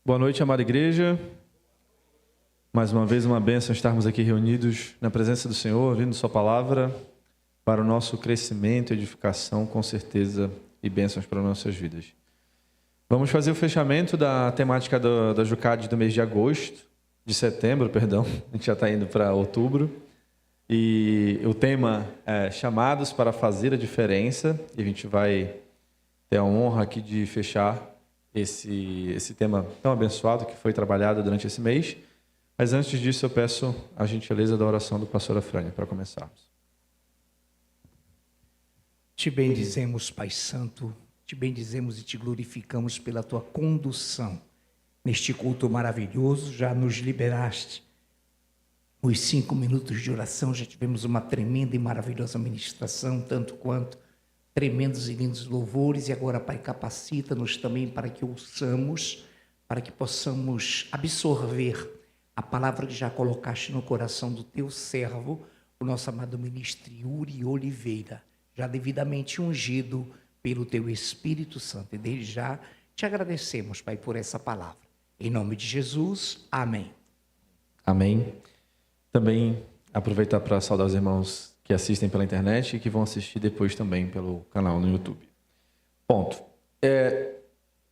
Boa noite, amada igreja. Mais uma vez, uma bênção estarmos aqui reunidos na presença do Senhor, ouvindo Sua palavra para o nosso crescimento, edificação, com certeza, e bênçãos para nossas vidas. Vamos fazer o fechamento da temática da Jucade do mês de setembro, perdão. A gente já está indo para outubro. E o tema é Chamados para Fazer a Diferença. E a gente vai ter a honra aqui de fechar esse tema tão abençoado que foi trabalhado durante esse mês. Mas antes disso, eu peço a gentileza da oração do pastor Afrânio para começarmos. Te bendizemos, Pai Santo, te bendizemos e te glorificamos pela tua condução neste culto maravilhoso. Já nos liberaste os 5 minutos de oração, já tivemos uma tremenda e maravilhosa ministração, tanto quanto tremendos e lindos louvores. E agora, Pai, capacita-nos também para que ouçamos, para que possamos absorver a palavra que já colocaste no coração do teu servo, o nosso amado ministro Yuri Oliveira, já devidamente ungido pelo teu Espírito Santo. E desde já te agradecemos, Pai, por essa palavra. Em nome de Jesus, amém. Amém. Também aproveitar para saudar os irmãos que assistem pela internet e que vão assistir depois também pelo canal no YouTube. Ponto.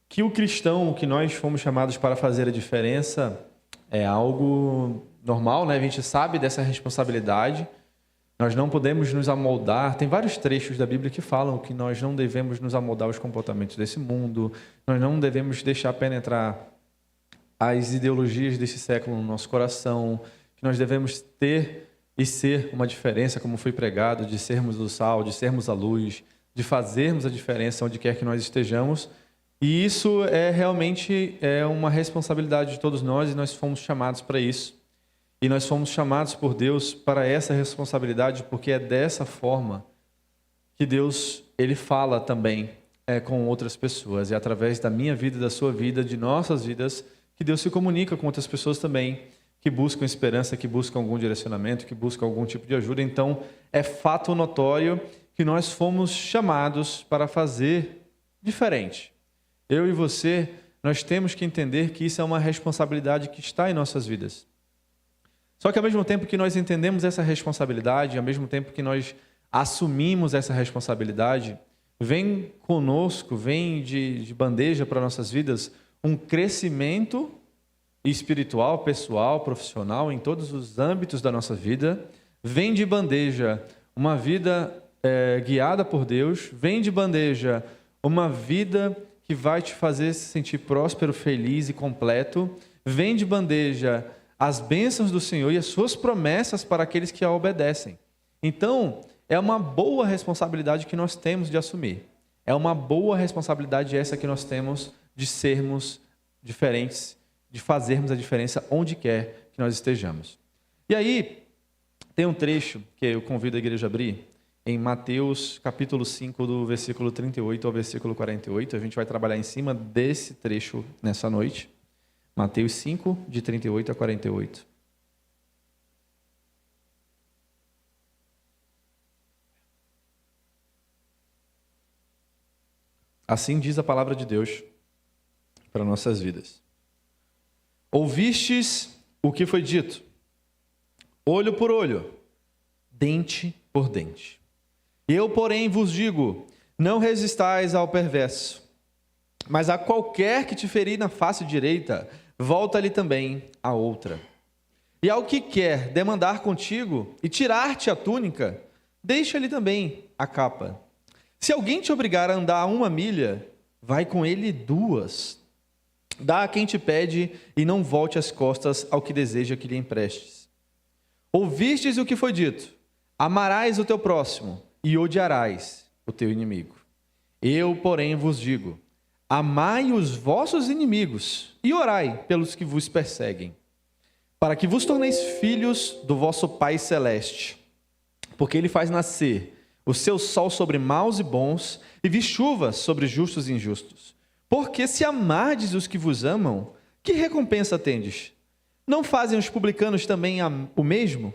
Que o cristão, que nós fomos chamados para fazer a diferença, é algo normal, né? A gente sabe dessa responsabilidade. Nós não podemos nos amoldar. Tem vários trechos da Bíblia que falam que nós não devemos nos amoldar aos comportamentos desse mundo. Nós não devemos deixar penetrar as ideologias desse século no nosso coração. Que nós devemos ter e ser uma diferença, como foi pregado, de sermos o sal, de sermos a luz, de fazermos a diferença onde quer que nós estejamos. E isso realmente uma responsabilidade de todos nós e nós fomos chamados para isso. E nós fomos chamados por Deus para essa responsabilidade, porque é dessa forma que Deus ele fala também com outras pessoas. É através da minha vida, da sua vida, de nossas vidas, que Deus se comunica com outras pessoas também, que buscam esperança, que buscam algum direcionamento, que buscam algum tipo de ajuda. Então, é fato notório que nós fomos chamados para fazer diferente. Eu e você, nós temos que entender que isso é uma responsabilidade que está em nossas vidas. Só que ao mesmo tempo que nós entendemos essa responsabilidade, ao mesmo tempo que nós assumimos essa responsabilidade, vem conosco, vem de bandeja para nossas vidas, um crescimento espiritual, pessoal, profissional, em todos os âmbitos da nossa vida. Vem de bandeja uma vida guiada por Deus, vem de bandeja uma vida que vai te fazer se sentir próspero, feliz e completo. Vem de bandeja as bênçãos do Senhor e as suas promessas para aqueles que a obedecem. Então, é uma boa responsabilidade que nós temos de assumir. É uma boa responsabilidade essa que nós temos de sermos diferentes, de fazermos a diferença onde quer que nós estejamos. E aí, tem um trecho que eu convido a igreja a abrir, em Mateus capítulo 5, do versículo 38 ao versículo 48. A gente vai trabalhar em cima desse trecho nessa noite. Mateus 5, de 38 a 48. Assim diz a palavra de Deus para nossas vidas. Ouvistes o que foi dito, olho por olho, dente por dente. Eu, porém, vos digo, não resistais ao perverso, mas a qualquer que te ferir na face direita, volta-lhe também a outra. E ao que quer demandar contigo e tirar-te a túnica, deixa-lhe também a capa. Se alguém te obrigar a andar 1 milha, vai com ele 2. Dá a quem te pede e não volte as costas ao que deseja que lhe emprestes. Ouvistes o que foi dito, amarás o teu próximo e odiarás o teu inimigo. Eu, porém, vos digo, amai os vossos inimigos e orai pelos que vos perseguem, para que vos torneis filhos do vosso Pai Celeste, porque Ele faz nascer o seu sol sobre maus e bons e vi chuva sobre justos e injustos. Porque se amardes os que vos amam, que recompensa tendes? Não fazem os publicanos também o mesmo?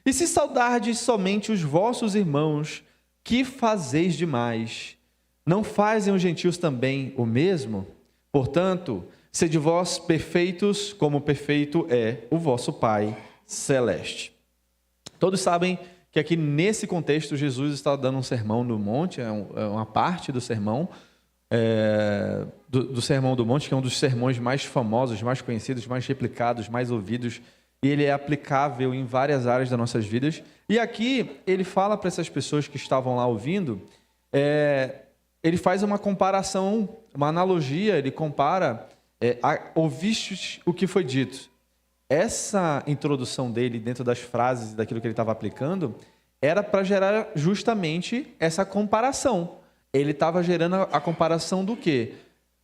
E se saudardes somente os vossos irmãos, que fazeis demais? Não fazem os gentios também o mesmo? Portanto, Sede vós perfeitos, como perfeito é o vosso Pai celeste. Todos sabem que aqui nesse contexto Jesus está dando um sermão no monte, é uma parte do sermão, do Sermão do Monte, que é um dos sermões mais famosos, mais conhecidos, mais replicados, mais ouvidos, e ele é aplicável em várias áreas das nossas vidas. E aqui ele fala para essas pessoas que estavam lá ouvindo, ele faz uma comparação, uma analogia, ele compara, ouvistes o que foi dito. Essa introdução dele dentro das frases daquilo que ele estava aplicando era para gerar justamente essa comparação. Ele estava gerando a comparação do quê?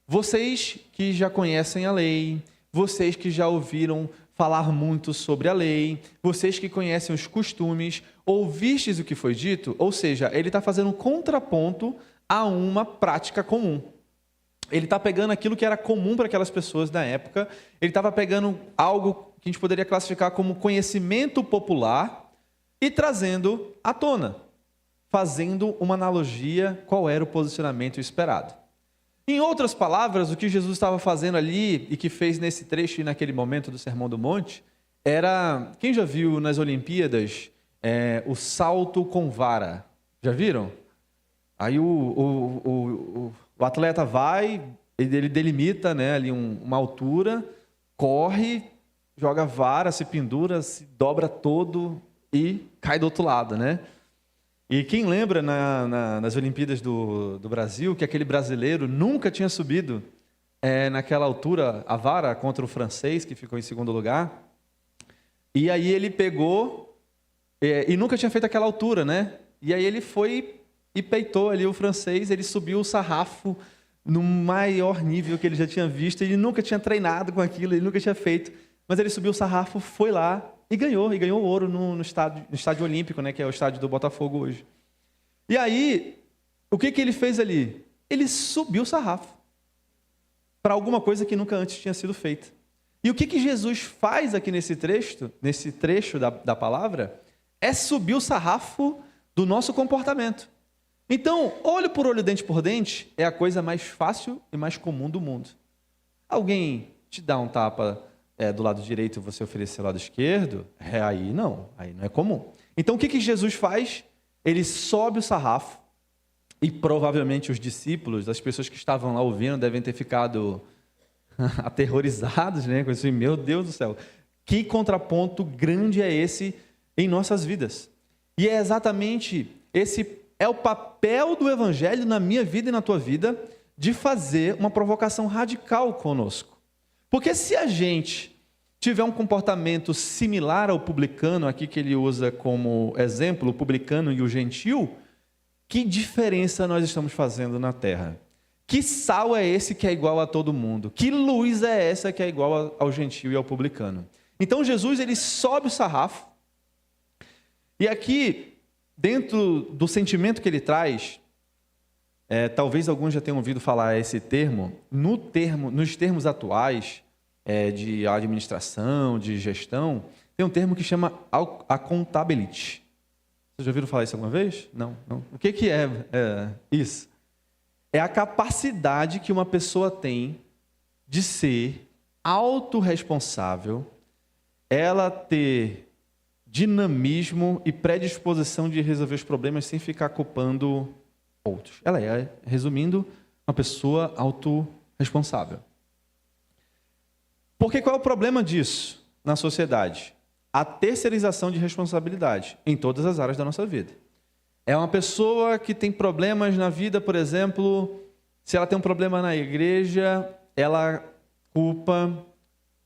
Vocês que já conhecem a lei, vocês que já ouviram falar muito sobre a lei, vocês que conhecem os costumes, ouvistes o que foi dito? Ou seja, ele está fazendo um contraponto a uma prática comum. Ele está pegando aquilo que era comum para aquelas pessoas da época, ele estava pegando algo que a gente poderia classificar como conhecimento popular e trazendo à tona, fazendo uma analogia qual era o posicionamento esperado. Em outras palavras, o que Jesus estava fazendo ali e que fez nesse trecho e naquele momento do Sermão do Monte era, quem já viu nas Olimpíadas o salto com vara? Já viram? Aí o atleta vai, ele delimita, né, ali uma altura, corre, joga vara, se pendura, se dobra todo e cai do outro lado, né? E quem lembra nas Olimpíadas do Brasil que aquele brasileiro nunca tinha subido naquela altura a vara contra o francês, que ficou em segundo lugar, e aí ele pegou e nunca tinha feito aquela altura, né? E aí ele foi e peitou ali o francês, ele subiu o sarrafo no maior nível que ele já tinha visto, ele nunca tinha treinado com aquilo, ele nunca tinha feito, mas ele subiu o sarrafo, foi lá e ganhou ouro no estádio olímpico, né, que é o estádio do Botafogo hoje. E aí, o que ele fez ali? Ele subiu o sarrafo para alguma coisa que nunca antes tinha sido feita. E o que Jesus faz aqui nesse trecho da palavra, é subir o sarrafo do nosso comportamento. Então, olho por olho, dente por dente, é a coisa mais fácil e mais comum do mundo. Alguém te dá um tapa do lado direito e você oferecer o lado esquerdo, aí não é comum. Então, o que Jesus faz? Ele sobe o sarrafo e provavelmente os discípulos, as pessoas que estavam lá ouvindo, devem ter ficado aterrorizados, né? Com isso, meu Deus do céu, que contraponto grande é esse em nossas vidas? E é exatamente esse o papel do Evangelho na minha vida e na tua vida, de fazer uma provocação radical conosco. Porque se a gente tiver um comportamento similar ao publicano, aqui que ele usa como exemplo, o publicano e o gentil, que diferença nós estamos fazendo na terra? Que sal é esse que é igual a todo mundo? Que luz é essa que é igual ao gentil e ao publicano? Então Jesus, ele sobe o sarrafo, e aqui, dentro do sentimento que ele traz, talvez alguns já tenham ouvido falar esse termo, nos termos atuais de administração, de gestão, tem um termo que chama accountability. Vocês já ouviram falar isso alguma vez? Não. O que é isso? É a capacidade que uma pessoa tem de ser autorresponsável, ela ter dinamismo e predisposição de resolver os problemas sem ficar culpando outros. Ela é, resumindo, uma pessoa autorresponsável. Porque qual é o problema disso na sociedade? A terceirização de responsabilidade em todas as áreas da nossa vida. É uma pessoa que tem problemas na vida, por exemplo, se ela tem um problema na igreja, ela culpa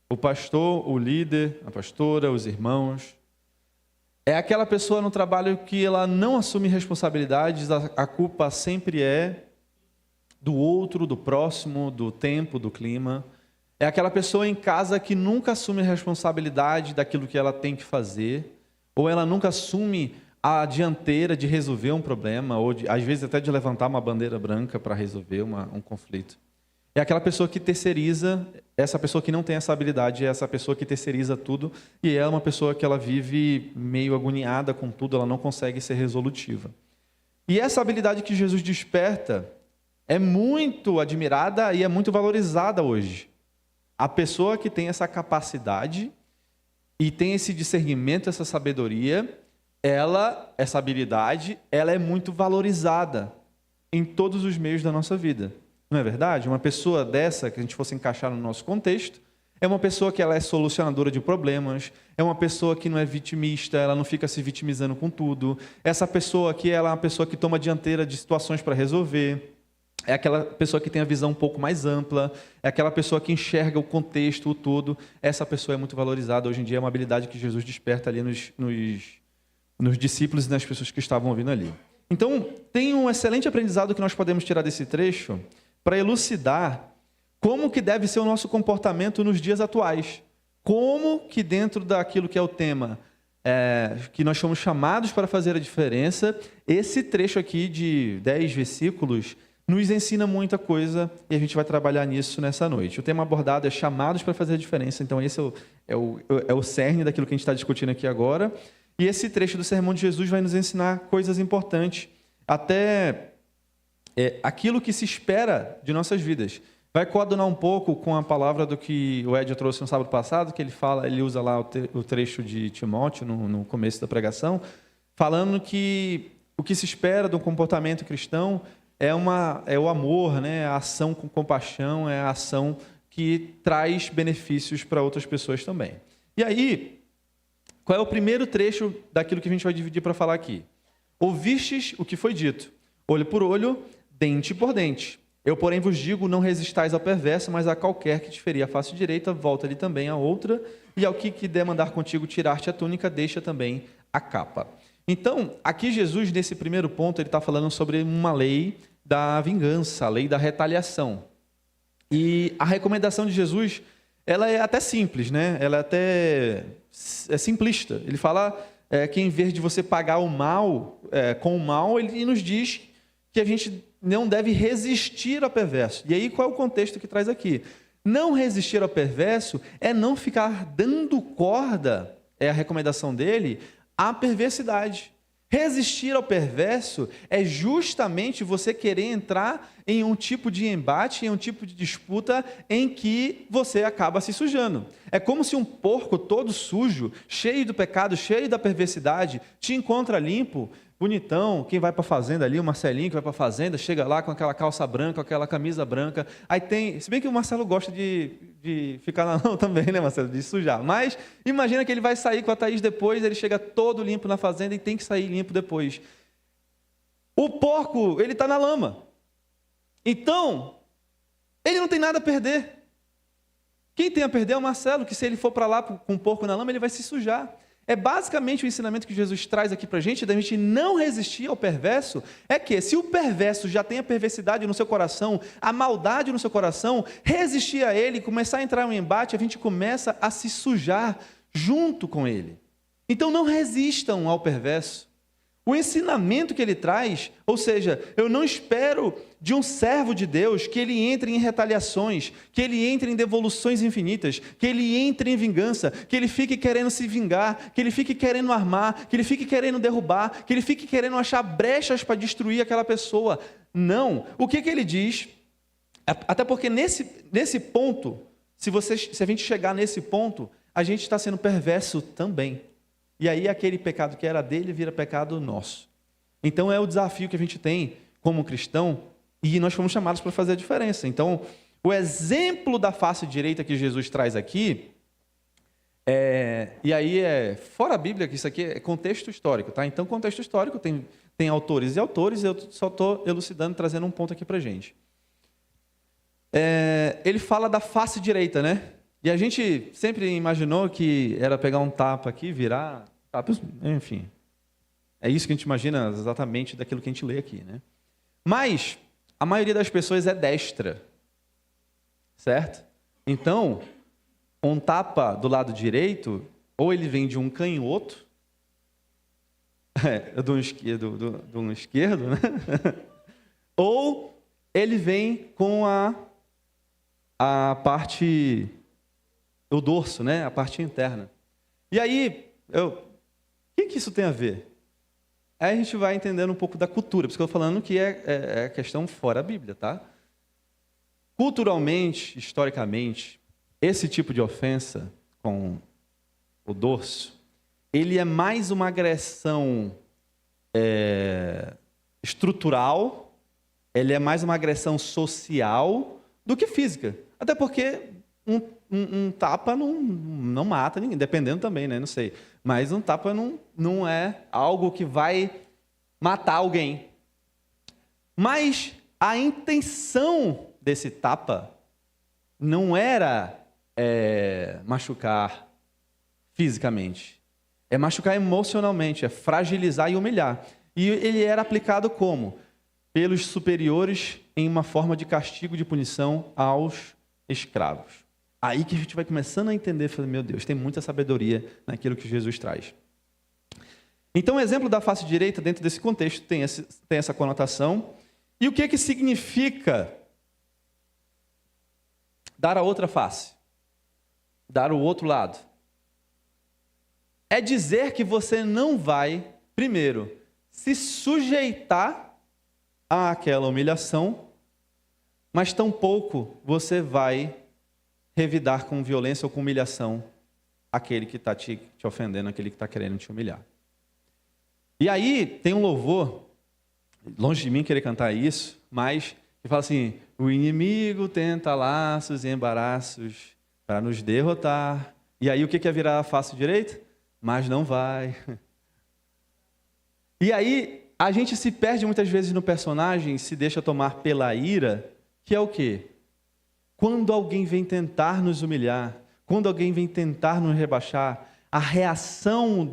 o pastor, o líder, a pastora, os irmãos. É aquela pessoa no trabalho que ela não assume responsabilidades, a culpa sempre é do outro, do próximo, do tempo, do clima. É aquela pessoa em casa que nunca assume a responsabilidade daquilo que ela tem que fazer, ou ela nunca assume a dianteira de resolver um problema, ou às vezes até de levantar uma bandeira branca para resolver um conflito. É aquela pessoa que terceiriza, essa pessoa que não tem essa habilidade, é essa pessoa que terceiriza tudo, e é uma pessoa que ela vive meio agoniada com tudo, ela não consegue ser resolutiva. E essa habilidade que Jesus desperta é muito admirada e é muito valorizada hoje. a pessoa que tem essa capacidade e tem esse discernimento, essa sabedoria, essa habilidade, ela é muito valorizada em todos os meios da nossa vida. Não é verdade? Uma pessoa dessa, que a gente fosse encaixar no nosso contexto, é uma pessoa que ela é solucionadora de problemas, é uma pessoa que não é vitimista, ela não fica se vitimizando com tudo. Essa pessoa aqui, ela é uma pessoa que toma dianteira de situações para resolver. É aquela pessoa que tem a visão um pouco mais ampla, é aquela pessoa que enxerga o contexto, o todo. Essa pessoa é muito valorizada. Hoje em dia é uma habilidade que Jesus desperta ali nos discípulos e nas pessoas que estavam ouvindo ali. Então, tem um excelente aprendizado que nós podemos tirar desse trecho para elucidar como que deve ser o nosso comportamento nos dias atuais. Como que dentro daquilo que é o tema, que nós somos chamados para fazer a diferença, esse trecho aqui de 10 versículos nos ensina muita coisa e a gente vai trabalhar nisso nessa noite. O tema abordado é chamados para fazer a diferença, então esse é o cerne daquilo que a gente está discutindo aqui agora. E esse trecho do Sermão de Jesus vai nos ensinar coisas importantes, até aquilo que se espera de nossas vidas. Vai coadunar um pouco com a palavra do que o Ed trouxe no sábado passado, que ele usa lá o trecho de Timóteo no começo da pregação, falando que o que se espera do comportamento cristão é o amor, né? A ação com compaixão, é a ação que traz benefícios para outras pessoas também. E aí, qual é o primeiro trecho daquilo que a gente vai dividir para falar aqui? Ouvistes o que foi dito, olho por olho, dente por dente. Eu, porém, vos digo, não resistais ao perverso, mas a qualquer que te ferir a face direita, volta-lhe também a outra, e ao que der mandar contigo tirar-te a túnica, deixa também a capa. Então, aqui Jesus, nesse primeiro ponto, ele está falando sobre uma lei da vingança, a lei da retaliação. E a recomendação de Jesus, ela é até simples, né? Ela é simplista. Ele fala que em vez de você pagar o mal com o mal, ele nos diz que a gente não deve resistir ao perverso. E aí, qual é o contexto que traz aqui? Não resistir ao perverso é não ficar dando corda, é a recomendação dele, à perversidade. Resistir ao perverso é justamente você querer entrar em um tipo de embate, em um tipo de disputa em que você acaba se sujando. É como se um porco todo sujo, cheio do pecado, cheio da perversidade, te encontra limpo, bonitão, quem vai para a fazenda ali, o Marcelinho que vai para a fazenda, chega lá com aquela calça branca, com aquela camisa branca, aí tem, se bem que o Marcelo gosta de ficar na mão também, né, Marcelo, de sujar, mas imagina que ele vai sair com a Thaís depois, ele chega todo limpo na fazenda e tem que sair limpo depois. O porco, ele está na lama, então, ele não tem nada a perder. Quem tem a perder é o Marcelo, que se ele for para lá com o porco na lama, ele vai se sujar. É basicamente o ensinamento que Jesus traz aqui para a gente, da gente não resistir ao perverso, é que se o perverso já tem a perversidade no seu coração, a maldade no seu coração, resistir a ele, começar a entrar em um embate, a gente começa a se sujar junto com ele. Então não resistam ao perverso. O ensinamento que ele traz, ou seja, eu não espero de um servo de Deus que ele entre em retaliações, que ele entre em devoluções infinitas, que ele entre em vingança, que ele fique querendo se vingar, que ele fique querendo armar, que ele fique querendo derrubar, que ele fique querendo achar brechas para destruir aquela pessoa. Não. O que ele diz? Até porque nesse ponto, se a gente chegar nesse ponto, a gente está sendo perverso também. E aí aquele pecado que era dele vira pecado nosso. Então é o desafio que a gente tem como cristão e nós fomos chamados para fazer a diferença. Então, o exemplo da face direita que Jesus traz aqui, e aí fora a Bíblia, que isso aqui é contexto histórico, tá? Então, contexto histórico tem autores e autores, eu só estou elucidando, trazendo um ponto aqui para a gente. Ele fala da face direita, né? E a gente sempre imaginou que era pegar um tapa aqui, virar, enfim. É isso que a gente imagina exatamente daquilo que a gente lê aqui, né? Mas a maioria das pessoas é destra, certo? Então, um tapa do lado direito, ou ele vem de um canhoto, de um esquerdo, né? Ou ele vem com a parte, o dorso, né? A parte interna. E aí, o que isso tem a ver? Aí a gente vai entendendo um pouco da cultura, por isso que eu estou falando que é questão fora a Bíblia, tá? Culturalmente, historicamente, esse tipo de ofensa com o dorso, ele é mais uma agressão estrutural, ele é mais uma agressão social do que física. Até porque um tapa não mata ninguém, dependendo também, né? Não sei. Mas um tapa não é algo que vai matar alguém. Mas a intenção desse tapa não era machucar fisicamente. É machucar emocionalmente, é fragilizar e humilhar. E ele era aplicado como? Pelos superiores em uma forma de castigo, de punição aos escravos. Aí que a gente vai começando a entender, meu Deus, tem muita sabedoria naquilo que Jesus traz. Então, o exemplo da face direita, dentro desse contexto, tem essa conotação. E o que significa dar a outra face? Dar o outro lado. É dizer que você não vai, primeiro, se sujeitar àquela humilhação, mas tampouco você vai revidar com violência ou com humilhação aquele que está te ofendendo, aquele que está querendo te humilhar. E aí tem um louvor, longe de mim querer cantar isso, mas que fala assim: o inimigo tenta laços e embaraços para nos derrotar. E aí o que é virar a face direita? Mas não vai. E aí a gente se perde muitas vezes no personagem, se deixa tomar pela ira, que é o quê? Quando alguém vem tentar nos humilhar, quando alguém vem tentar nos rebaixar, a reação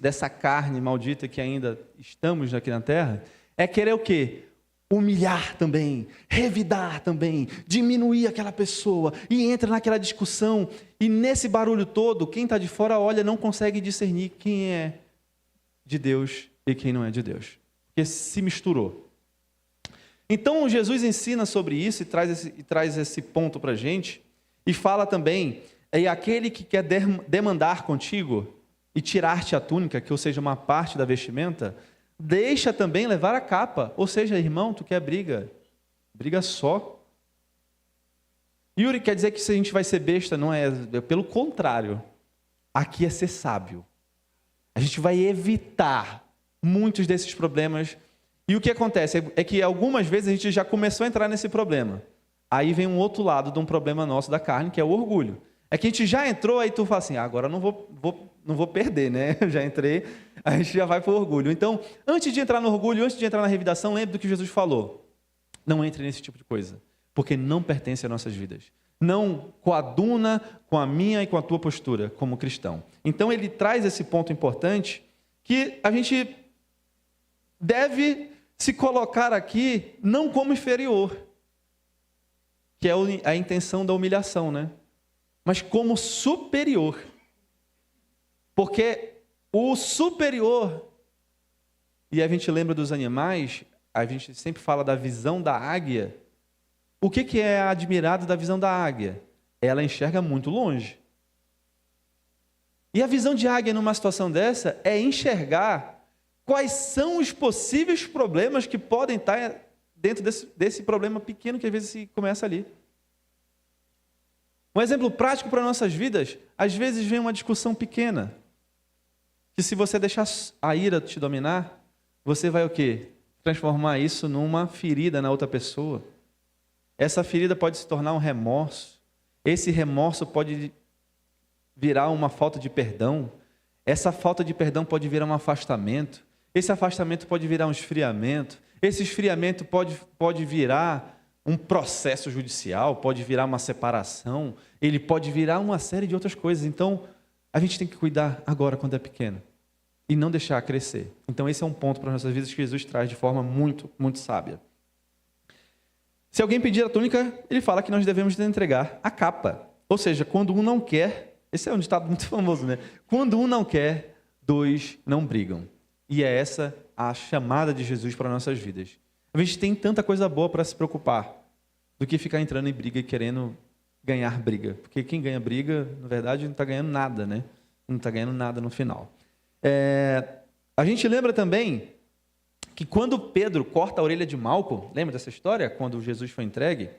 dessa carne maldita que ainda estamos aqui na terra é querer o quê? Humilhar também, revidar também, diminuir aquela pessoa e entra naquela discussão. E nesse barulho todo, quem está de fora olha, não consegue discernir quem é de Deus e quem não é de Deus, porque se misturou. Então Jesus ensina sobre isso e traz esse ponto para a gente, e fala também, aquele que quer demandar contigo e tirar-te a túnica, que ou seja, uma parte da vestimenta, deixa também levar a capa. Ou seja, irmão, tu quer briga só. Yuri, quer dizer que se a gente vai ser besta, não é, pelo contrário, aqui é ser sábio. A gente vai evitar muitos desses problemas. E o que acontece é que algumas vezes a gente já começou a entrar nesse problema. Aí vem um outro lado de um problema nosso da carne, que é o orgulho. É que a gente já entrou, aí tu fala assim, agora não vou perder, né? Eu já entrei, a gente já vai para o orgulho. Então, antes de entrar no orgulho, antes de entrar na revidação, lembre do que Jesus falou. Não entre nesse tipo de coisa, porque não pertence às nossas vidas. Não coaduna com a minha e com a tua postura como cristão. Então, ele traz esse ponto importante, que a gente deve se colocar aqui não como inferior, que é a intenção da humilhação, né? Mas como superior. Porque o superior, e a gente lembra dos animais, a gente sempre fala da visão da águia. O que é admirado da visão da águia? Ela enxerga muito longe. E a visão de águia numa situação dessa é enxergar quais são os possíveis problemas que podem estar dentro desse problema pequeno que às vezes se começa ali. Um exemplo prático para nossas vidas, às vezes vem uma discussão pequena, que se você deixar a ira te dominar, você vai o quê? Transformar isso numa ferida na outra pessoa. Essa ferida pode se tornar um remorso. Esse remorso pode virar uma falta de perdão. Essa falta de perdão pode virar um afastamento. Esse afastamento pode virar um esfriamento. Esse esfriamento pode virar um processo judicial, pode virar uma separação, ele pode virar uma série de outras coisas. Então, a gente tem que cuidar agora quando é pequeno e não deixar crescer. Então, esse é um ponto para as nossas vidas que Jesus traz de forma muito, muito sábia. Se alguém pedir a túnica, ele fala que nós devemos entregar a capa. Ou seja, quando um não quer, esse é um ditado muito famoso, né? Quando um não quer, dois não brigam. E é essa a chamada de Jesus para nossas vidas. A gente tem tanta coisa boa para se preocupar do que ficar entrando em briga e querendo ganhar briga. Porque quem ganha briga, na verdade, não está ganhando nada, né? Não está ganhando nada no final. A gente lembra também que quando Pedro corta a orelha de Malco, lembra dessa história? Quando Jesus foi entregue?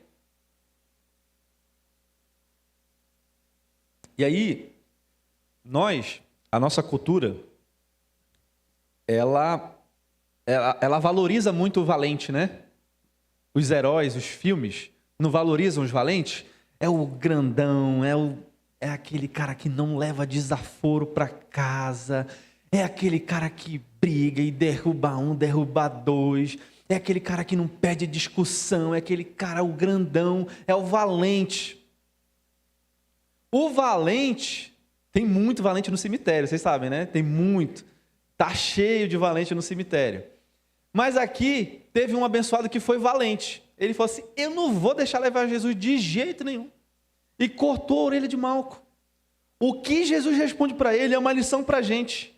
E aí, a nossa cultura, ela valoriza muito o valente, né? Os heróis, os filmes, não valorizam os valentes? É o grandão, é aquele cara que não leva desaforo para casa, é aquele cara que briga e derruba um, derruba dois, é aquele cara que não perde discussão, é aquele cara, o grandão, é o valente. O valente, tem muito valente no cemitério, vocês sabem, né? Tem muito. Tá cheio de valente no cemitério. Mas aqui teve um abençoado que foi valente. Ele falou assim: eu não vou deixar levar Jesus de jeito nenhum. E cortou a orelha de Malco. O que Jesus responde para ele é uma lição para a gente.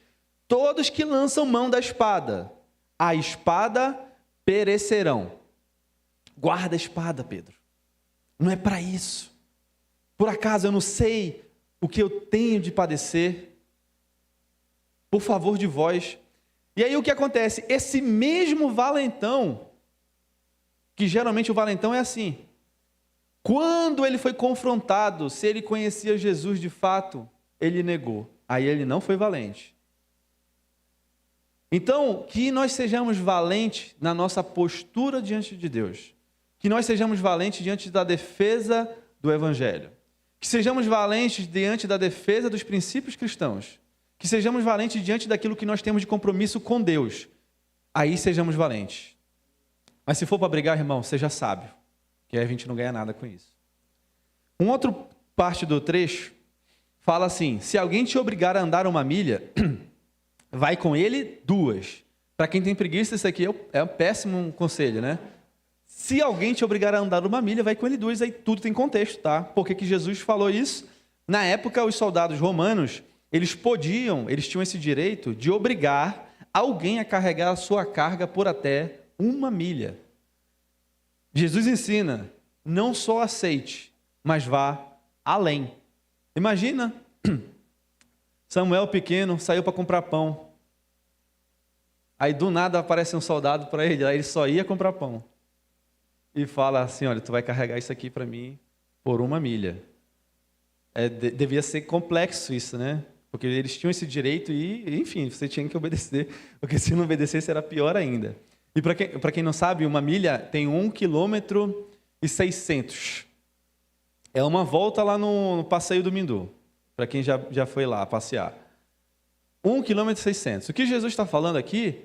Todos que lançam mão da espada, a espada perecerão. Guarda a espada, Pedro. Não é para isso. Por acaso eu não sei o que eu tenho de padecer? Por favor de vós. E aí o que acontece? Esse mesmo valentão, que geralmente o valentão é assim, quando ele foi confrontado se ele conhecia Jesus de fato, ele negou. Aí ele não foi valente. Então, que nós sejamos valentes na nossa postura diante de Deus. Que nós sejamos valentes diante da defesa do Evangelho. Que sejamos valentes diante da defesa dos princípios cristãos. Que sejamos valentes diante daquilo que nós temos de compromisso com Deus. Aí sejamos valentes. Mas se for para brigar, irmão, seja sábio, que aí a gente não ganha nada com isso. Uma outra parte do trecho fala assim: se alguém te obrigar a andar uma milha, vai com ele 2. Para quem tem preguiça, isso aqui é um péssimo conselho, né? Se alguém te obrigar a andar uma milha, vai com ele 2, aí tudo tem contexto, tá? Por que Jesus falou isso? Na época, os soldados romanos, eles tinham esse direito de obrigar alguém a carregar a sua carga por até 1 milha. Jesus ensina: não só aceite, mas vá além. Imagina, Samuel pequeno saiu para comprar pão. Aí do nada aparece um soldado para ele, aí ele só ia comprar pão. E fala assim: olha, tu vai carregar isso aqui para mim por 1 milha. Devia ser complexo isso, né? Porque eles tinham esse direito e, enfim, você tinha que obedecer. Porque se não obedecesse era pior ainda. E para quem não sabe, 1 milha tem 1,6 km. É uma volta lá no Passeio do Mindu, para quem já foi lá passear. 1,6 km. O que Jesus está falando aqui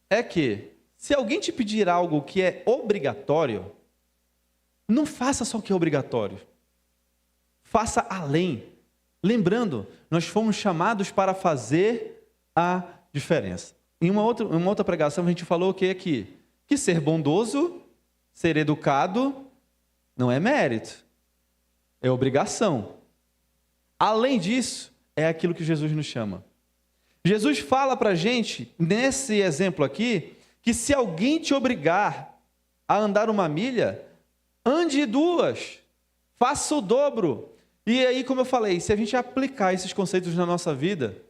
é que, se alguém te pedir algo que é obrigatório, não faça só o que é obrigatório. Faça além. Lembrando, nós fomos chamados para fazer a diferença. Em uma outra pregação, a gente falou o que aqui? Que ser bondoso, ser educado, não é mérito, é obrigação. Além disso, é aquilo que Jesus nos chama. Jesus fala para a gente, nesse exemplo aqui, que se alguém te obrigar a andar 1 milha, ande 2, faça o dobro. E aí, como eu falei, se a gente aplicar esses conceitos na nossa vida,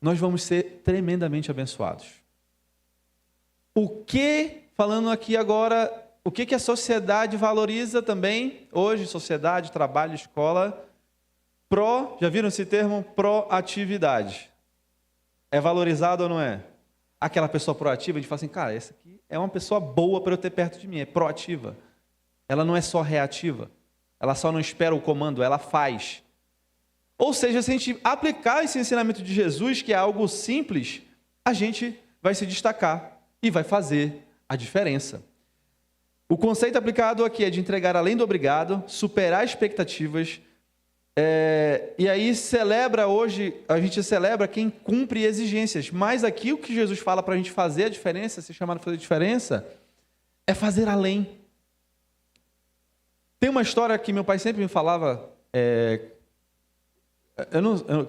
nós vamos ser tremendamente abençoados. Falando aqui agora, o que a sociedade valoriza também, hoje, sociedade, trabalho, escola, já viram esse termo? Proatividade. É valorizado ou não é? Aquela pessoa proativa, a gente fala assim: cara, essa aqui é uma pessoa boa para eu ter perto de mim, é proativa. Ela não é só reativa, ela só não espera o comando, ela faz. Ou seja, se a gente aplicar esse ensinamento de Jesus, que é algo simples, a gente vai se destacar e vai fazer a diferença. O conceito aplicado aqui é de entregar além do obrigado, superar expectativas. E aí a gente celebra quem cumpre exigências. Mas aqui o que Jesus fala para a gente fazer a diferença, ser chamado a fazer a diferença, é fazer além. Tem uma história que meu pai sempre me falava.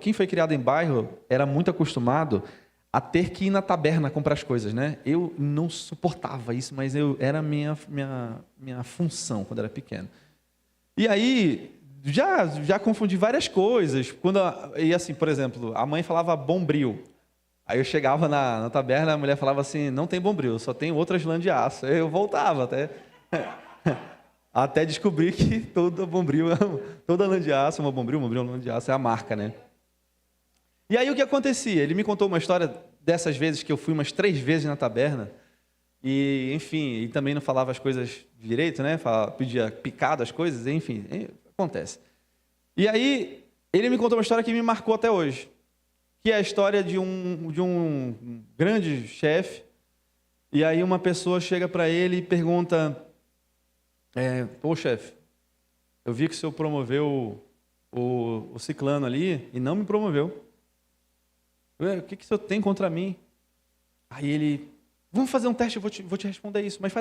Quem foi criado em bairro era muito acostumado a ter que ir na taberna comprar as coisas, né? Eu não suportava isso, mas era a minha função quando era pequeno. E aí, já confundi várias coisas. E assim, por exemplo, a mãe falava bombril. Aí eu chegava na taberna, a mulher falava assim: não tem bombril, só tem outras lã de aço. Eu voltava até. Até descobrir que toda Bombril, toda lã de aço, uma Bombril lã de aço é a marca, né? E aí o que acontecia? Ele me contou uma história dessas vezes que eu fui umas 3 vezes na taberna e, enfim, e também não falava as coisas direito, né? Pedia picado as coisas, enfim, acontece. E aí ele me contou uma história que me marcou até hoje, que é a história de um grande chefe. E aí uma pessoa chega para ele e pergunta: pô, chefe, eu vi que o senhor promoveu o ciclano ali e não me promoveu. O que o senhor tem contra mim? Aí ele: vamos fazer um teste, eu vou te responder isso, mas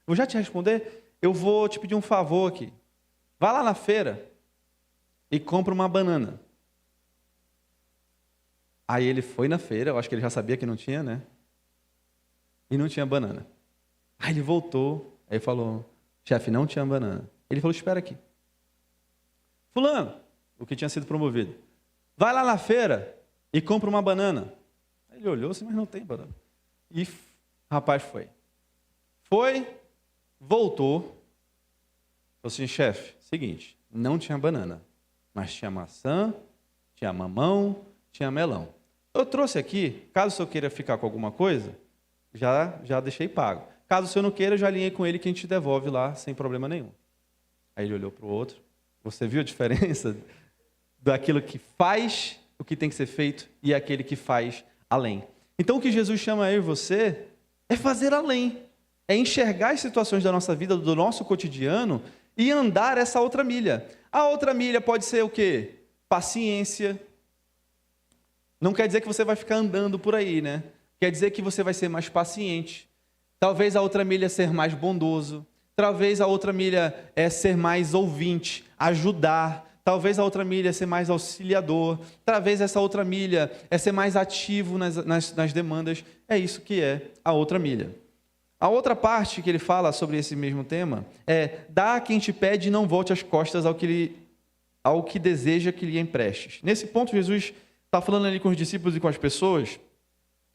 vou já te responder, eu vou te pedir um favor aqui. Vai lá na feira e compra uma banana. Aí ele foi na feira, eu acho que ele já sabia que não tinha, né? E não tinha banana. Aí ele voltou, aí falou: chefe, não tinha banana. Ele falou: espera aqui. Fulano, o que tinha sido promovido, vai lá na feira e compra uma banana. Aí ele olhou assim: mas não tem banana. E o rapaz foi. Foi, voltou. Falou assim: chefe, seguinte, não tinha banana, mas tinha maçã, tinha mamão, tinha melão. Eu trouxe aqui, caso o senhor queira ficar com alguma coisa, já deixei pago. Caso o senhor não queira, eu já alinhei com ele que a gente devolve lá sem problema nenhum. Aí ele olhou para o outro. Você viu a diferença daquilo que faz o que tem que ser feito e aquele que faz além? Então o que Jesus chama eu e você é fazer além. É enxergar as situações da nossa vida, do nosso cotidiano e andar essa outra milha. A outra milha pode ser o quê? Paciência. Não quer dizer que você vai ficar andando por aí, né? Quer dizer que você vai ser mais paciente. Talvez a outra milha é ser mais bondoso. Talvez a outra milha é ser mais ouvinte, ajudar. Talvez a outra milha é ser mais auxiliador. Talvez essa outra milha é ser mais ativo nas demandas. É isso que é a outra milha. A outra parte que ele fala sobre esse mesmo tema é: dá a quem te pede e não volte as costas ao que deseja que lhe emprestes. Nesse ponto, Jesus está falando ali com os discípulos e com as pessoas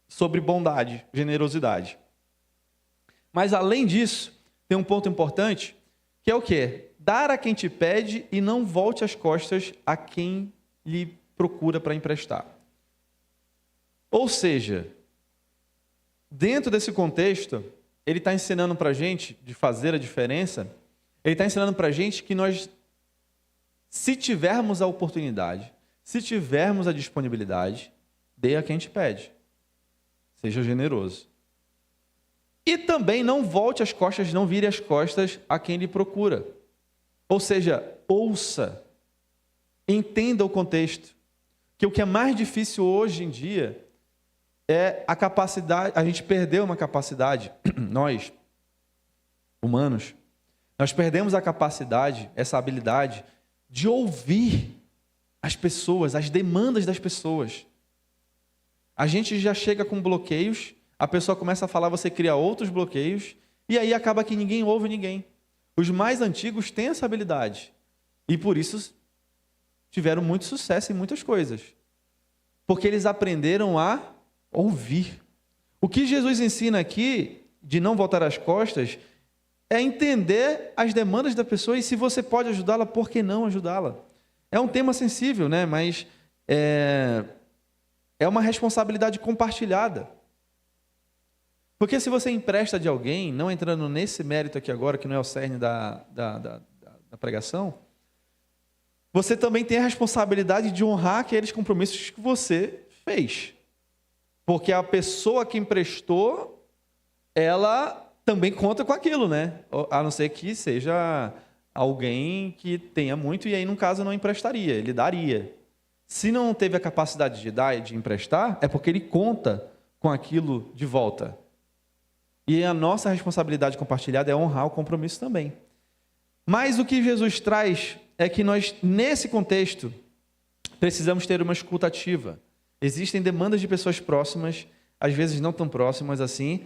sobre bondade, generosidade. Mas, além disso, tem um ponto importante, que é o quê? Dar a quem te pede e não volte as costas a quem lhe procura para emprestar. Ou seja, dentro desse contexto, ele está ensinando para a gente de fazer a diferença, ele está ensinando para a gente que nós, se tivermos a oportunidade, se tivermos a disponibilidade, dê a quem te pede. Seja generoso. E também não volte as costas, não vire as costas a quem lhe procura. Ou seja, ouça, entenda o contexto. Que o que é mais difícil hoje em dia é a capacidade, a gente perdeu uma capacidade, nós, humanos, nós perdemos a capacidade, essa habilidade de ouvir as pessoas, as demandas das pessoas. A gente já chega com bloqueios, a pessoa começa a falar, você cria outros bloqueios, e aí acaba que ninguém ouve ninguém. Os mais antigos têm essa habilidade, e por isso tiveram muito sucesso em muitas coisas, porque eles aprenderam a ouvir. O que Jesus ensina aqui, de não voltar as costas, é entender as demandas da pessoa, e se você pode ajudá-la, por que não ajudá-la? É um tema sensível, né? Mas é uma responsabilidade compartilhada. Porque se você empresta de alguém, não entrando nesse mérito aqui agora, que não é o cerne da pregação, você também tem a responsabilidade de honrar aqueles compromissos que você fez. Porque a pessoa que emprestou, ela também conta com aquilo, né? A não ser que seja alguém que tenha muito e aí, no caso, não emprestaria, ele daria. Se não teve a capacidade de dar e de emprestar, é porque ele conta com aquilo de volta. E a nossa responsabilidade compartilhada é honrar o compromisso também. Mas o que Jesus traz é que nós, nesse contexto, precisamos ter uma escuta ativa. Existem demandas de pessoas próximas, às vezes não tão próximas assim,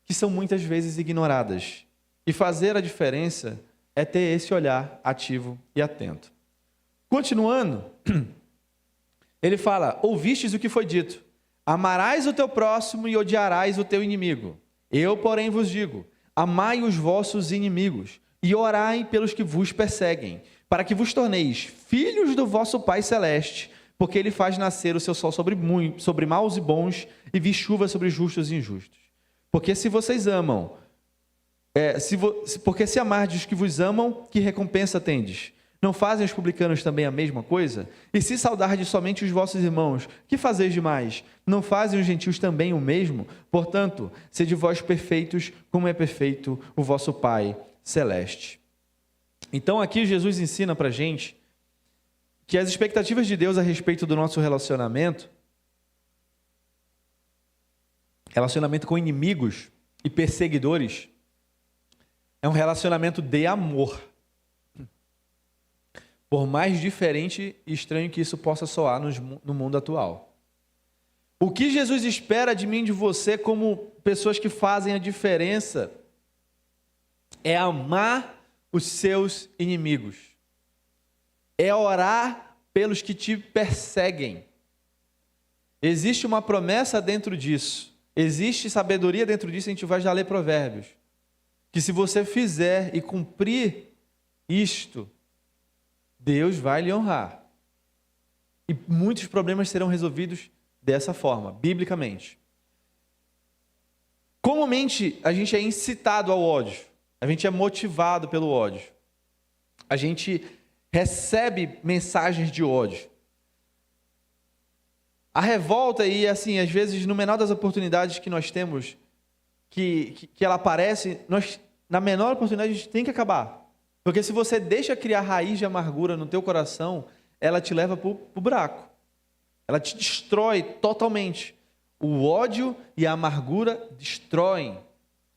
que são muitas vezes ignoradas. E fazer a diferença é ter esse olhar ativo e atento. Continuando, ele fala: ouvistes o que foi dito, amarás o teu próximo e odiarás o teu inimigo. Eu, porém, vos digo, amai os vossos inimigos e orai pelos que vos perseguem, para que vos torneis filhos do vosso Pai Celeste, porque Ele faz nascer o seu sol sobre maus e bons, e vir chuva sobre justos e injustos. Porque se vocês amam, porque se amardes os que vos amam, que recompensa tendes? Não fazem os publicanos também a mesma coisa? E se saudardes somente os vossos irmãos, que fazeis demais? Não fazem os gentios também o mesmo? Portanto, sede vós perfeitos, como é perfeito o vosso Pai Celeste. Então aqui Jesus ensina para a gente que as expectativas de Deus a respeito do nosso relacionamento com inimigos e perseguidores, é um relacionamento de amor. Por mais diferente e estranho que isso possa soar no mundo atual. O que Jesus espera de mim e de você como pessoas que fazem a diferença é amar os seus inimigos. É orar pelos que te perseguem. Existe uma promessa dentro disso. Existe sabedoria dentro disso, a gente vai já ler Provérbios. Que se você fizer e cumprir isto, Deus vai lhe honrar. E muitos problemas serão resolvidos dessa forma, biblicamente. Comumente, a gente é incitado ao ódio. A gente é motivado pelo ódio. A gente recebe mensagens de ódio. A revolta, e assim, às vezes, no menor das oportunidades que nós temos, que ela aparece, na menor oportunidade, a gente tem que acabar. Porque se você deixa criar raiz de amargura no teu coração, ela te leva para o buraco. Ela te destrói totalmente. O ódio e a amargura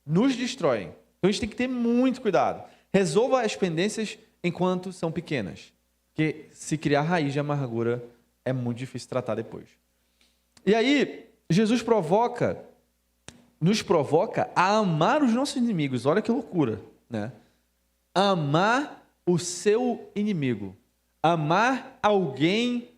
nos destroem. Então a gente tem que ter muito cuidado. Resolva as pendências enquanto são pequenas. Porque se criar raiz de amargura, é muito difícil tratar depois. E aí, Jesus nos provoca a amar os nossos inimigos. Olha que loucura, né? Amar o seu inimigo. Amar alguém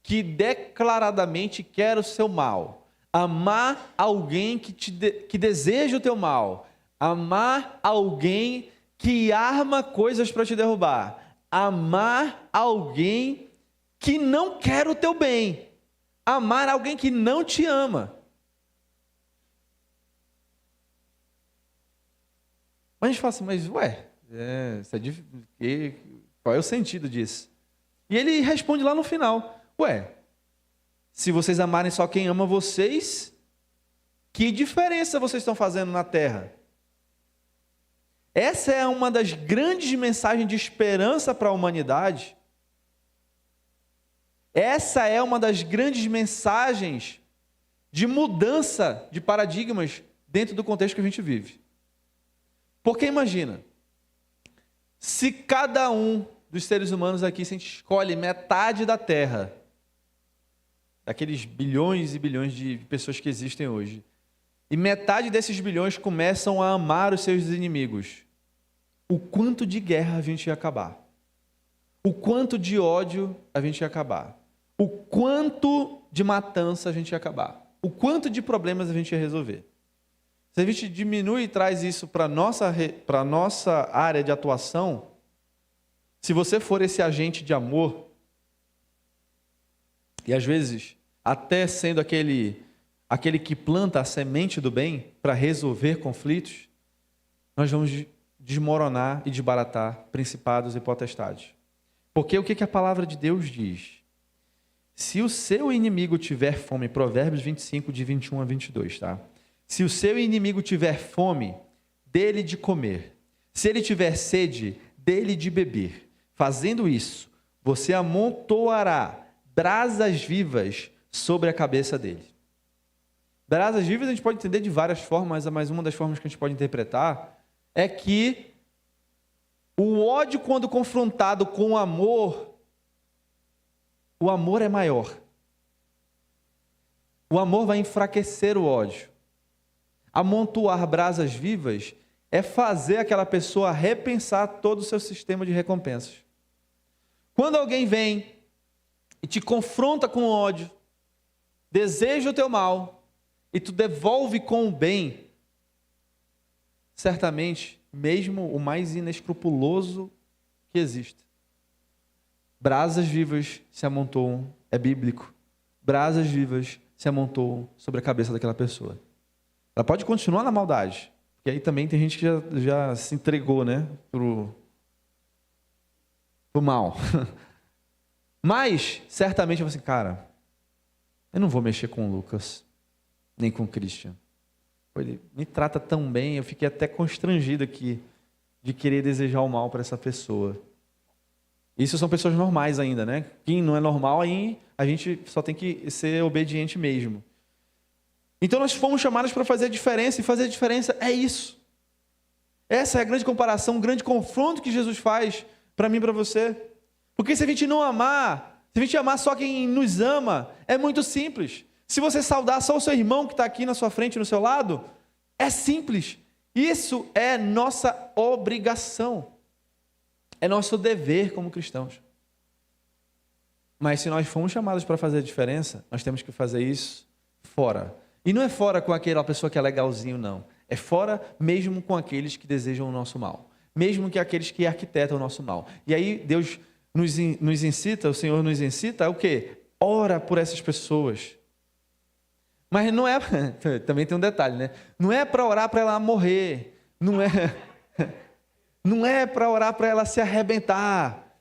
que declaradamente quer o seu mal. Amar alguém que deseja o teu mal. Amar alguém que arma coisas para te derrubar. Amar alguém que não quer o teu bem. Amar alguém que não te ama. Mas a gente fala assim, mas isso é difícil. Qual é o sentido disso? E ele responde lá no final, se vocês amarem só quem ama vocês, que diferença vocês estão fazendo na terra? Essa é uma das grandes mensagens de esperança para a humanidade. Essa é uma das grandes mensagens de mudança de paradigmas dentro do contexto que a gente vive. Porque imagina, se cada um dos seres humanos aqui, se a gente escolhe metade da Terra, daqueles bilhões e bilhões de pessoas que existem hoje, e metade desses bilhões começam a amar os seus inimigos, o quanto de guerra a gente ia acabar? O quanto de ódio a gente ia acabar? O quanto de matança a gente ia acabar? O quanto de problemas a gente ia resolver? Se a gente diminui e traz isso para a nossa área de atuação, se você for esse agente de amor, e às vezes até sendo aquele que planta a semente do bem para resolver conflitos, nós vamos desmoronar e desbaratar principados e potestades. Porque o que a palavra de Deus diz? Se o seu inimigo tiver fome, Provérbios 25, de 21 a 22, tá? Se o seu inimigo tiver fome, dê-lhe de comer. Se ele tiver sede, dê-lhe de beber. Fazendo isso, você amontoará brasas vivas sobre a cabeça dele. Brasas vivas a gente pode entender de várias formas, mas uma das formas que a gente pode interpretar é que o ódio, quando confrontado com o amor é maior. O amor vai enfraquecer o ódio. Amontoar brasas vivas é fazer aquela pessoa repensar todo o seu sistema de recompensas. Quando alguém vem e te confronta com ódio, deseja o teu mal, e tu devolve com o bem, certamente mesmo o mais inescrupuloso que existe. Brasas vivas se amontoam, é bíblico, brasas vivas se amontoam sobre a cabeça daquela pessoa. Ela pode continuar na maldade, porque aí também tem gente que já se entregou, né, pro mal. Mas, certamente, eu vou assim, cara, eu não vou mexer com o Lucas, nem com o Christian. Ele me trata tão bem, eu fiquei até constrangido aqui de querer desejar o mal para essa pessoa. Isso são pessoas normais ainda, né? Quem não é normal, aí a gente só tem que ser obediente mesmo. Então nós fomos chamados para fazer a diferença, e fazer a diferença é isso. Essa é a grande comparação, o grande confronto que Jesus faz para mim e para você. Porque se a gente não amar, se a gente amar só quem nos ama, é muito simples. Se você saudar só o seu irmão que está aqui na sua frente, no seu lado, é simples. Isso é nossa obrigação. É nosso dever como cristãos. Mas se nós fomos chamados para fazer a diferença, nós temos que fazer isso fora. E não é fora com aquela pessoa que é legalzinho, não. É fora mesmo com aqueles que desejam o nosso mal. Mesmo que aqueles que arquitetam o nosso mal. E aí Deus nos incita, o Senhor nos incita a o quê? Ora por essas pessoas. Mas não é, também tem um detalhe, né? Não é para orar para ela morrer, não é para orar para ela se arrebentar,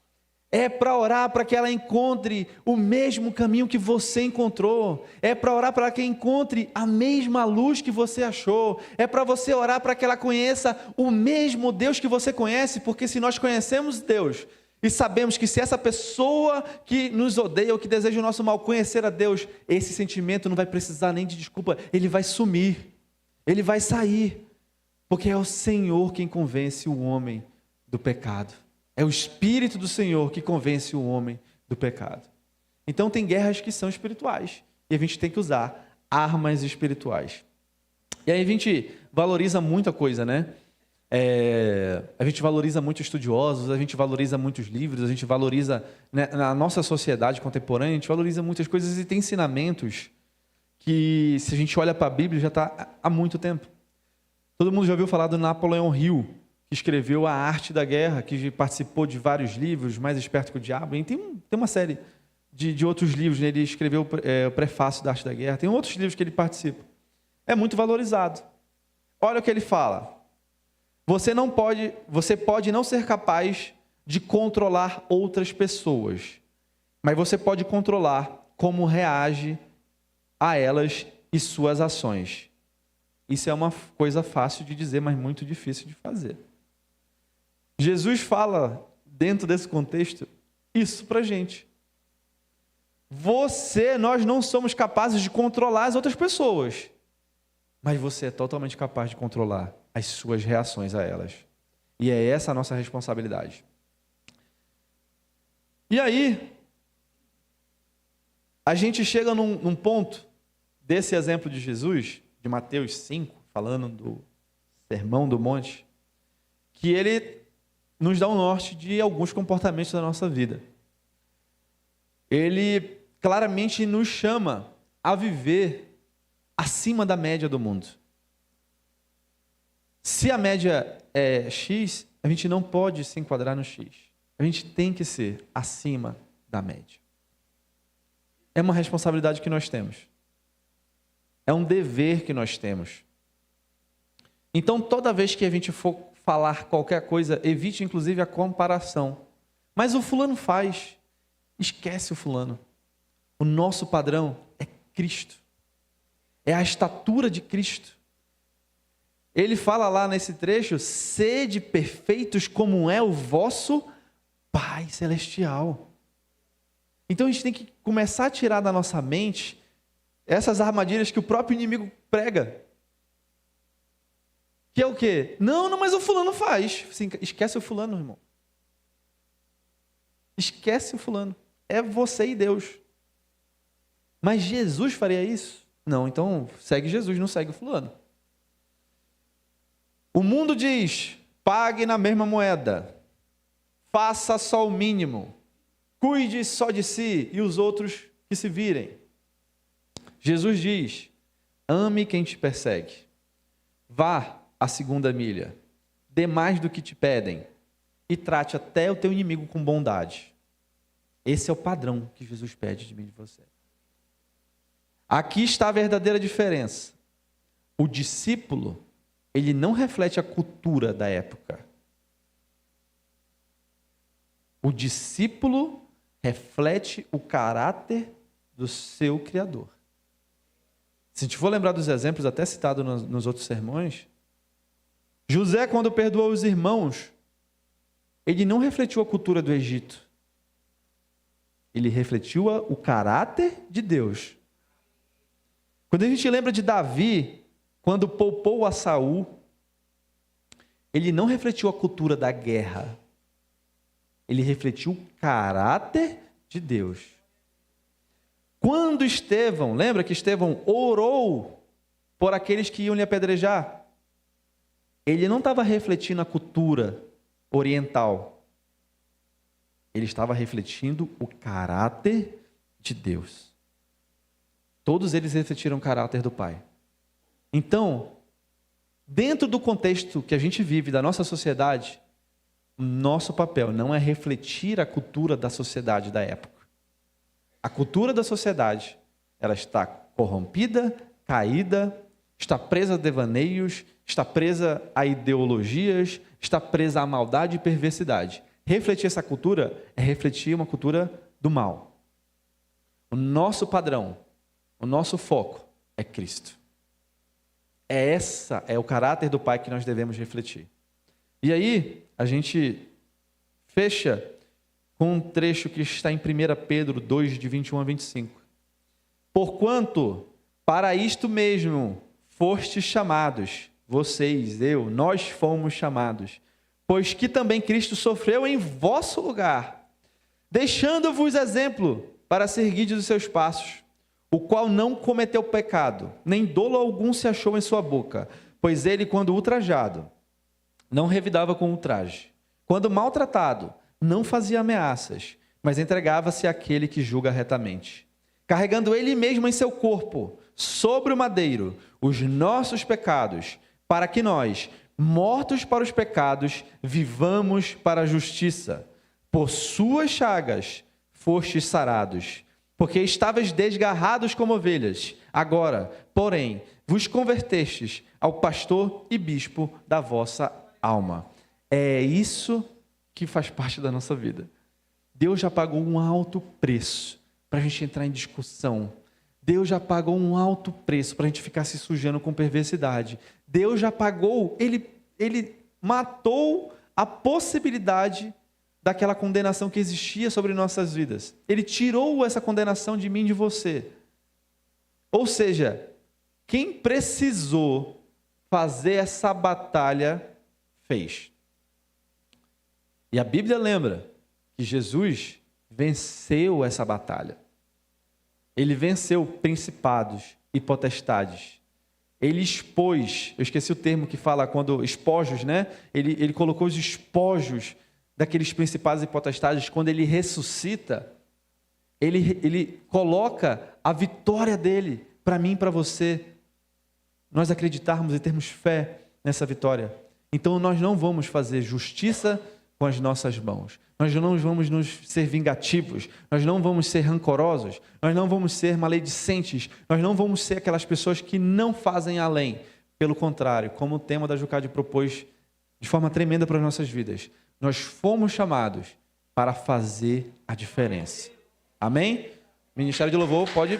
é para orar para que ela encontre o mesmo caminho que você encontrou, é para orar para que encontre a mesma luz que você achou, é para você orar para que ela conheça o mesmo Deus que você conhece, porque se nós conhecemos Deus, e sabemos que se essa pessoa que nos odeia ou que deseja o nosso mal conhecer a Deus, esse sentimento não vai precisar nem de desculpa, ele vai sumir, ele vai sair, porque é o Senhor quem convence o homem do pecado. É o Espírito do Senhor que convence o homem do pecado. Então tem guerras que são espirituais, e a gente tem que usar armas espirituais. E aí a gente valoriza muita coisa, né? A gente valoriza muito estudiosos, a gente valoriza muitos livros, a gente valoriza, né, na nossa sociedade contemporânea, a gente valoriza muitas coisas e tem ensinamentos que, se a gente olha para a Bíblia, já está há muito tempo. Todo mundo já ouviu falar do Napoleão Hill, que escreveu A Arte da Guerra, que participou de vários livros, Mais Esperto que o Diabo, e tem uma série de outros livros, né? Ele escreveu o prefácio da Arte da Guerra, tem outros livros que ele participa. É muito valorizado. Olha o que ele fala. Você pode não ser capaz de controlar outras pessoas, mas você pode controlar como reage a elas e suas ações. Isso é uma coisa fácil de dizer, mas muito difícil de fazer. Jesus fala, dentro desse contexto, isso para a gente. Nós não somos capazes de controlar as outras pessoas, mas você é totalmente capaz de controlar as suas reações a elas. E é essa a nossa responsabilidade. E aí, a gente chega num ponto desse exemplo de Jesus, de Mateus 5, falando do Sermão do Monte, que ele nos dá um norte de alguns comportamentos da nossa vida. Ele claramente nos chama a viver acima da média do mundo. Se a média é X, a gente não pode se enquadrar no X. A gente tem que ser acima da média. É uma responsabilidade que nós temos. É um dever que nós temos. Então, toda vez que a gente for falar qualquer coisa, evite inclusive a comparação. Mas o fulano faz. Esquece o fulano. O nosso padrão é Cristo. É a estatura de Cristo. Ele fala lá nesse trecho, sede perfeitos como é o vosso Pai Celestial. Então a gente tem que começar a tirar da nossa mente essas armadilhas que o próprio inimigo prega. Que é o quê? Não, mas o fulano faz. Assim, esquece o fulano, irmão. Esquece o fulano. É você e Deus. Mas Jesus faria isso? Não, então segue Jesus, não segue o fulano. O mundo diz, pague na mesma moeda, faça só o mínimo, cuide só de si e os outros que se virem. Jesus diz, ame quem te persegue, vá a segunda milha, dê mais do que te pedem e trate até o teu inimigo com bondade. Esse é o padrão que Jesus pede de mim e de você. Aqui está a verdadeira diferença. O discípulo, ele não reflete a cultura da época. O discípulo reflete o caráter do seu Criador. Se a gente for lembrar dos exemplos até citados nos outros sermões, José, quando perdoou os irmãos, ele não refletiu a cultura do Egito. Ele refletiu o caráter de Deus. Quando a gente lembra de Davi, quando poupou a Saul, ele não refletiu a cultura da guerra. Ele refletiu o caráter de Deus. Quando Estevão, lembra que Estevão orou por aqueles que iam lhe apedrejar? Ele não estava refletindo a cultura oriental. Ele estava refletindo o caráter de Deus. Todos eles refletiram o caráter do Pai. Então, dentro do contexto que a gente vive, da nossa sociedade, o nosso papel não é refletir a cultura da sociedade da época. A cultura da sociedade, ela está corrompida, caída, está presa a devaneios, está presa a ideologias, está presa à maldade e perversidade. Refletir essa cultura é refletir uma cultura do mal. O nosso padrão, o nosso foco é Cristo. É o caráter do Pai que nós devemos refletir. E aí, a gente fecha com um trecho que está em 1 Pedro 2, de 21 a 25. Porquanto, para isto mesmo, fostes chamados, vocês, nós fomos chamados, pois que também Cristo sofreu em vosso lugar, deixando-vos exemplo para seguirdes os seus passos, o qual não cometeu pecado, nem dolo algum se achou em sua boca, pois ele, quando ultrajado, não revidava com ultraje. Quando maltratado, não fazia ameaças, mas entregava-se àquele que julga retamente, carregando ele mesmo em seu corpo, sobre o madeiro, os nossos pecados, para que nós, mortos para os pecados, vivamos para a justiça. Por suas chagas fostes sarados, porque estavais desgarrados como ovelhas. Agora, porém, vos convertestes ao pastor e bispo da vossa alma. É isso que faz parte da nossa vida. Deus já pagou um alto preço para a gente entrar em discussão. Deus já pagou um alto preço para a gente ficar se sujando com perversidade. Deus já pagou, Ele matou a possibilidade daquela condenação que existia sobre nossas vidas. Ele tirou essa condenação de mim e de você. Ou seja, quem precisou fazer essa batalha, fez. E a Bíblia lembra que Jesus venceu essa batalha. Ele venceu principados e potestades. Ele expôs, eu esqueci o termo que fala quando espojos, né? Ele colocou os espojos daqueles principados e potestades. Quando ele ressuscita, ele coloca a vitória dele para mim e para você. Nós acreditarmos e termos fé nessa vitória. Então nós não vamos fazer justiça com as nossas mãos. Nós não vamos ser vingativos, nós não vamos ser rancorosos, nós não vamos ser maledicentes, nós não vamos ser aquelas pessoas que não fazem além. Pelo contrário, como o tema da Jucade propôs de forma tremenda para as nossas vidas, nós fomos chamados para fazer a diferença. Amém? Ministério de Louvor pode...